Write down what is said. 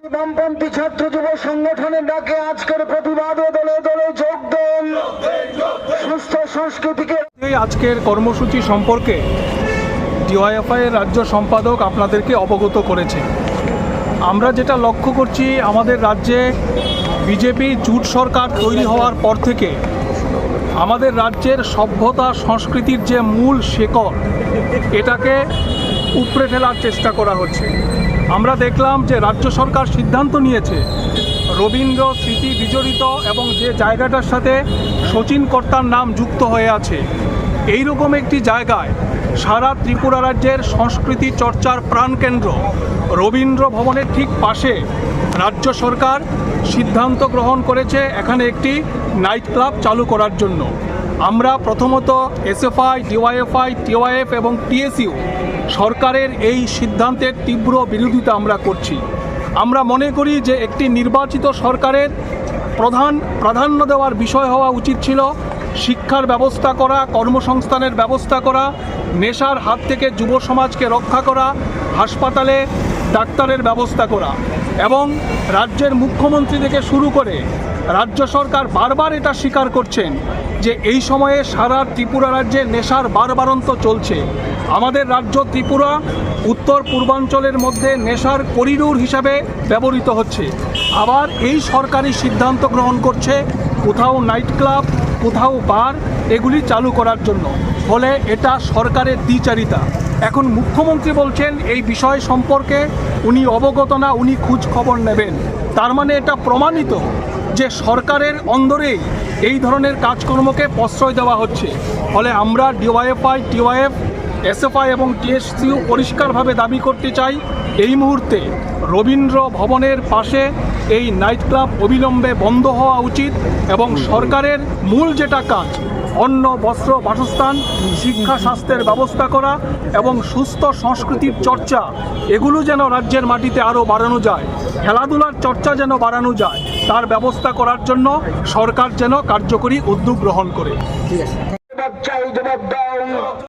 বামপন্থী ছাত্র যুব সংগঠনের ডাকে আজকের প্রতিবাদে দলে দলে যোগ দেন। সুস্থ সংস্কৃতিকে এই আজকের কর্মসূচি সম্পর্কে ডিওয়াইএফআই এর রাজ্য সম্পাদক আপনাদেরকে অবগত করেছে। আমরা যেটা লক্ষ্য করছি, আমাদের রাজ্যে বিজেপি জোট সরকার তৈরি হওয়ার পর থেকে আমাদের রাজ্যের সভ্যতা সংস্কৃতির যে মূল শেকড়, এটাকে উপড়ে ফেলার চেষ্টা করা হচ্ছে। আমরা দেখলাম যে রাজ্য সরকার সিদ্ধান্ত নিয়েছে রবীন্দ্র স্মৃতি বিজড়িত এবং যে জায়গাটার সাথে শচীন কর্তার নাম যুক্ত হয়ে আছে, এই রকম একটি জায়গায় সারা ত্রিপুরা রাজ্যের সংস্কৃতি চর্চার প্রাণকেন্দ্র রবীন্দ্র ভবনের ঠিক পাশে রাজ্য সরকার সিদ্ধান্ত গ্রহণ করেছে এখানে একটি নাইট ক্লাব চালু করার জন্য। আমরা প্রথমত এসএফআই, ডিওয়াইএফআই, টিওয়াইএফ এবং টিএসইউ সরকারের এই সিদ্ধান্তের তীব্র বিরোধিতা আমরা করছি। আমরা মনে করি যে একটি নির্বাচিত সরকারের প্রাধান্য দেওয়ার বিষয় হওয়া উচিত ছিল শিক্ষার ব্যবস্থা করা, কর্মসংস্থানের ব্যবস্থা করা, নেশার হাত থেকে যুব সমাজকে রক্ষা করা, হাসপাতালে ডাক্তারের ব্যবস্থা করা। এবং রাজ্যের মুখ্যমন্ত্রী থেকে শুরু করে রাজ্য সরকার বারবার এটা স্বীকার করছেন যে এই সময়ে সারা ত্রিপুরা রাজ্যে নেশার বারবারন্ত চলছে। আমাদের রাজ্য ত্রিপুরা উত্তর পূর্বাঞ্চলের মধ্যে নেশার করিডোর হিসাবে ব্যবহৃত হচ্ছে। আবার এই সরকারি সিদ্ধান্ত গ্রহণ করছে কোথাও নাইট ক্লাব, কোথাও বার এগুলি চালু করার জন্য। ফলে এটা সরকারের দ্বিচারিতা। এখন মুখ্যমন্ত্রী বলছেন এই বিষয় সম্পর্কে উনি অবগত না, উনি খোঁজ খবর নেবেন। তার মানে এটা প্রমাণিত যে সরকারের অন্দরেই এই ধরনের কাজকর্মকে প্রশ্রয় দেওয়া হচ্ছে। ফলে আমরা ডিওয়াইএফআই, টিওয়াইএফ, এসএফআই এবং টিএসইউ পরিষ্কারভাবে দাবি করতে চাই, এই মুহূর্তে রবীন্দ্র ভবনের পাশে এই নাইট ক্লাব অবিলম্বে বন্ধ হওয়া উচিত এবং সরকারের মূল যেটা কাজ, অন্ন, বস্ত্র, বাসস্থান, শিক্ষা, স্বাস্থ্যের ব্যবস্থা করা এবং সুস্থ সংস্কৃতির চর্চা, এগুলো যেন রাজ্যের মাটিতে আরও বাড়ানো যায়, খেলাধুলার চর্চা যেন বাড়ানো যায়, তার ব্যবস্থা করার জন্য সরকার যেন কার্যকরী উদ্যোগ গ্রহণ করে। ঠিক আছে।